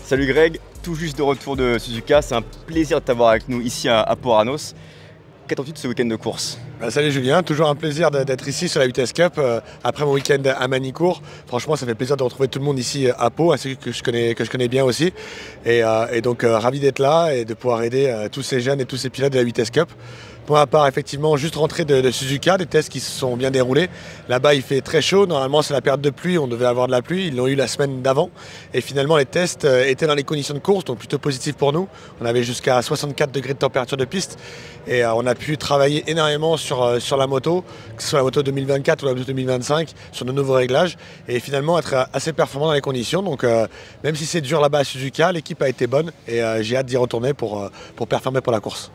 Salut Greg, tout juste de retour de Suzuka, c'est un plaisir de t'avoir avec nous ici à Poranos. Qu'attends-tu de ce week-end de course? Salut Julien, toujours un plaisir d'être ici sur la UTS Cup après mon week-end à Manicourt. Franchement, ça fait plaisir de retrouver tout le monde ici à Pau, ainsi que je connais bien aussi. Et donc ravi d'être là et de pouvoir aider tous ces jeunes et tous ces pilotes de la UTS Cup. Pour ma part, effectivement, juste rentré de Suzuka, des tests qui se sont bien déroulés. Là-bas, il fait très chaud. Normalement, c'est la période de pluie. On devait avoir de la pluie. Ils l'ont eu la semaine d'avant. Et finalement, les tests étaient dans les conditions de course, donc plutôt positif pour nous. On avait jusqu'à 64 degrés de température de piste. Et on a pu travailler énormément sur la moto, que ce soit la moto 2024 ou la moto 2025, sur de nouveaux réglages. Et finalement, être assez performant dans les conditions. Donc, même si c'est dur là-bas à Suzuka, l'équipe a été bonne. Et j'ai hâte d'y retourner pour performer pour la course.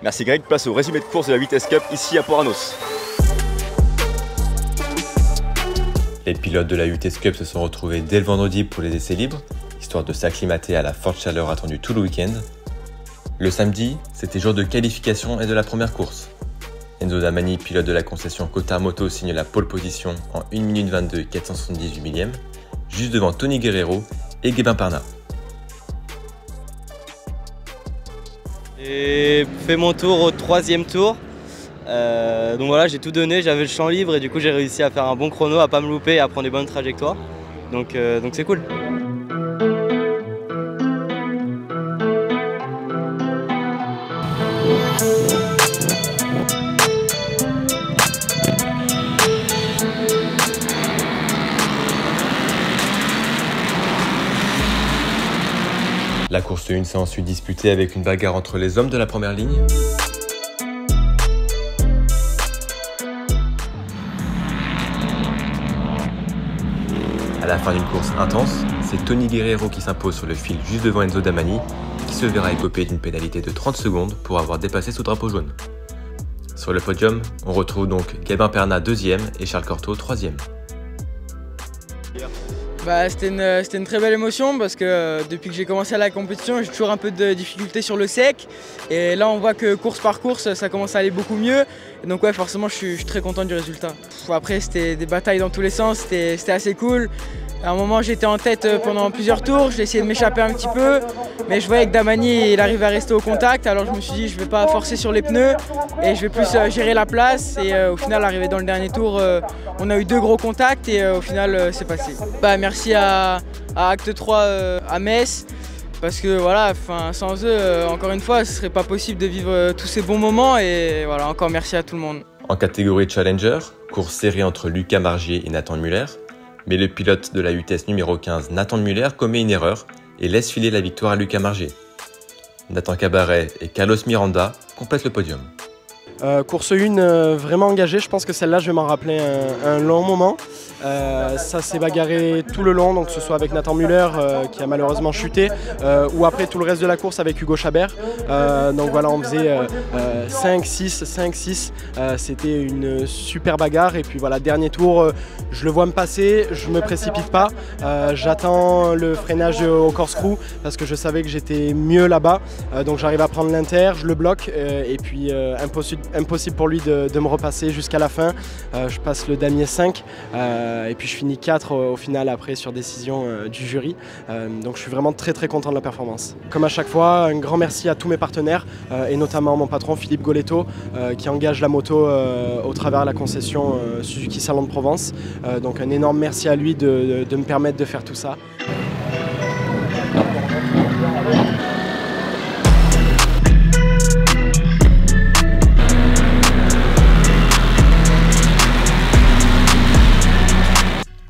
Merci Greg, place au résumé de course de la UTS Cup ici à Poranos. Les pilotes de la UTS Cup se sont retrouvés dès le vendredi pour les essais libres, histoire de s'acclimater à la forte chaleur attendue tout le week-end. Le samedi, c'était jour de qualification et de la première course. Enzo Damiani, pilote de la concession Kota Moto, signe la pole position en 1 minute 22 478 millième, juste devant Tony Guerrero et Gabin Pernat. J'ai fait mon tour au 3e tour, donc voilà, j'ai tout donné, j'avais le champ libre et du coup j'ai réussi à faire un bon chrono, à pas me louper et à prendre des bonnes trajectoires, donc c'est cool. La course 1 s'est ensuite disputée avec une bagarre entre les hommes de la première ligne. À la fin d'une course intense, c'est Tony Guerrero qui s'impose sur le fil juste devant Enzo Damiani, qui se verra écoper d'une pénalité de 30 secondes pour avoir dépassé sous drapeau jaune. Sur le podium, on retrouve donc Gabin Pernat 2e et Charles Cortot 3e. C'était une très belle émotion parce que depuis que j'ai commencé la compétition, j'ai toujours un peu de difficulté sur le sec. Et là, on voit que course par course, ça commence à aller beaucoup mieux. Et donc ouais, forcément, je suis très content du résultat. Après, c'était des batailles dans tous les sens, c'était assez cool. À un moment, j'étais en tête pendant plusieurs tours, j'ai essayé de m'échapper un petit peu, mais je voyais que Damiani, il arrivait à rester au contact, alors je me suis dit je ne vais pas forcer sur les pneus et je vais plus gérer la place. Et au final, arrivé dans le dernier tour, on a eu 2 gros contacts et au final, c'est passé. Merci à Acte 3 à Metz, parce que voilà, sans eux, encore une fois, ce ne serait pas possible de vivre tous ces bons moments et voilà, encore merci à tout le monde. En catégorie Challenger, course serrée entre Lucas Margier et Nathan Müller. Mais le pilote de la UTS numéro 15, Nathan Müller, commet une erreur et laisse filer la victoire à Lucas Margier. Nathan Cabaret et Carlos Miranda complètent le podium. Course 1 vraiment engagée, je pense que celle-là je vais m'en rappeler un long moment. Ça s'est bagarré tout le long, donc que ce soit avec Nathan Müller qui a malheureusement chuté, ou après tout le reste de la course avec Hugo Chabert. Donc voilà, on faisait 5-6, 5-6, c'était une super bagarre. Et puis voilà, dernier tour, je le vois me passer, je me précipite pas, j'attends le freinage au corkscrew parce que je savais que j'étais mieux là-bas. Donc j'arrive à prendre l'inter, je le bloque et puis impossible pour lui de me repasser jusqu'à la fin. Je passe le damier 5 et puis je finis 4 au final après sur décision du jury. Donc je suis vraiment très content de la performance. Comme à chaque fois, un grand merci à tous mes partenaires et notamment mon patron Philippe Goletto qui engage la moto au travers de la concession Suzuki Salon de Provence. Donc un énorme merci à lui de me permettre de faire tout ça.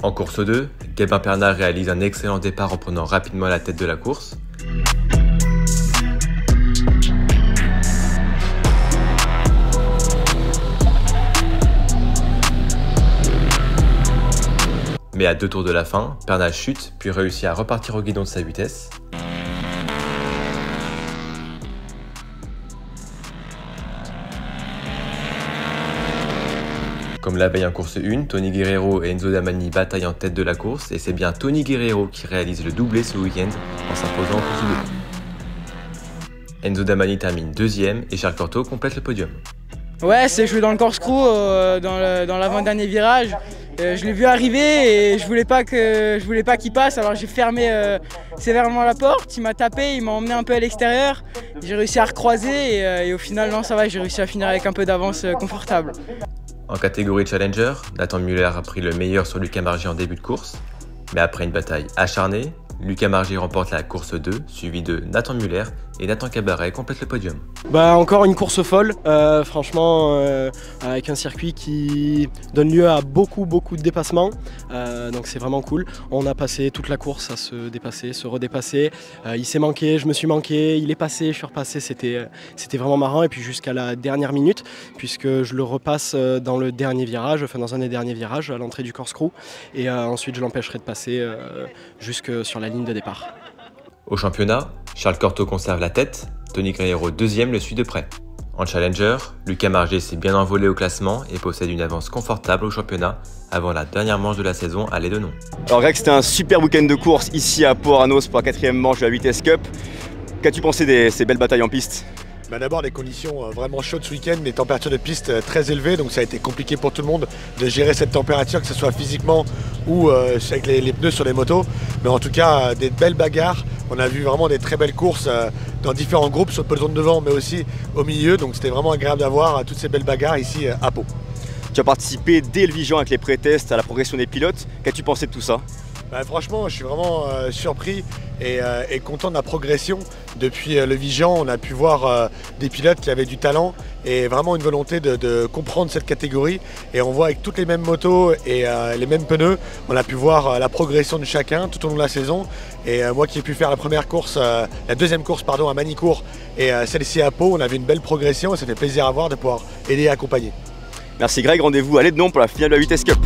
En course 2, Gabin Pernat réalise un excellent départ en prenant rapidement la tête de la course. Mais à 2 tours de la fin, Pernat chute puis réussit à repartir au guidon de sa vitesse. Comme la veille en course 1, Tony Guerrero et Enzo Damiani bataillent en tête de la course et c'est bien Tony Guerrero qui réalise le doublé ce week-end en s'imposant en course 2. Enzo Damiani termine 2e et Charles Cortot complète le podium. Ouais, c'est joué dans le corkscrew, dans l'avant-dernier virage. Je l'ai vu arriver et je voulais pas qu'il passe, alors j'ai fermé sévèrement la porte. Il m'a tapé, il m'a emmené un peu à l'extérieur. J'ai réussi à recroiser et au final, non, ça va, j'ai réussi à finir avec un peu d'avance confortable. En catégorie Challenger, Nathan Müller a pris le meilleur sur Lucas Margy en début de course. Mais après une bataille acharnée, Lucas Margy remporte la course 2, suivi de Nathan Müller et Nathan Cabaret complète le podium. Encore une course folle, franchement, avec un circuit qui donne lieu à beaucoup de dépassements, donc c'est vraiment cool. On a passé toute la course à se dépasser, se redépasser. Il s'est manqué, je me suis manqué, il est passé, je suis repassé, c'était vraiment marrant. Et puis jusqu'à la dernière minute, puisque je le repasse dans le dernier virage, enfin dans un des derniers virages, à l'entrée du corkscrew. Et ensuite je l'empêcherai de passer jusque sur la ligne de départ. Au championnat, Charles Cortot conserve la tête, Tony Greiro deuxième le suit de près. En Challenger, Lucas Margy s'est bien envolé au classement et possède une avance confortable au championnat avant la dernière manche de la saison à Lédenon. Alors Greg, c'était un super week-end de course ici à Pau-Aranos pour la 4e manche de la Vitesse Cup. Qu'as-tu pensé de ces belles batailles en piste? D'abord des conditions vraiment chaudes ce week-end, des températures de piste très élevées, donc ça a été compliqué pour tout le monde de gérer cette température, que ce soit physiquement ou avec les pneus sur les motos. Mais en tout cas, des belles bagarres. On a vu vraiment des très belles courses dans différents groupes, sur le peloton de devant, mais aussi au milieu. Donc c'était vraiment agréable d'avoir toutes ces belles bagarres ici à Pau. Tu as participé dès le Vigan avec les pré-tests à la progression des pilotes. Qu'as-tu pensé de tout ça? Franchement, je suis vraiment surpris et content de la progression. Depuis le Vigan, on a pu voir des pilotes qui avaient du talent et vraiment une volonté de comprendre cette catégorie. Et on voit avec toutes les mêmes motos et les mêmes pneus, on a pu voir la progression de chacun tout au long de la saison. Et moi qui ai pu faire la deuxième course à Manicourt et celle-ci à Pau, on a vu une belle progression et ça fait plaisir à voir de pouvoir aider et accompagner. Merci Greg, rendez-vous à Lédenon pour la finale de la Vitesse Cup.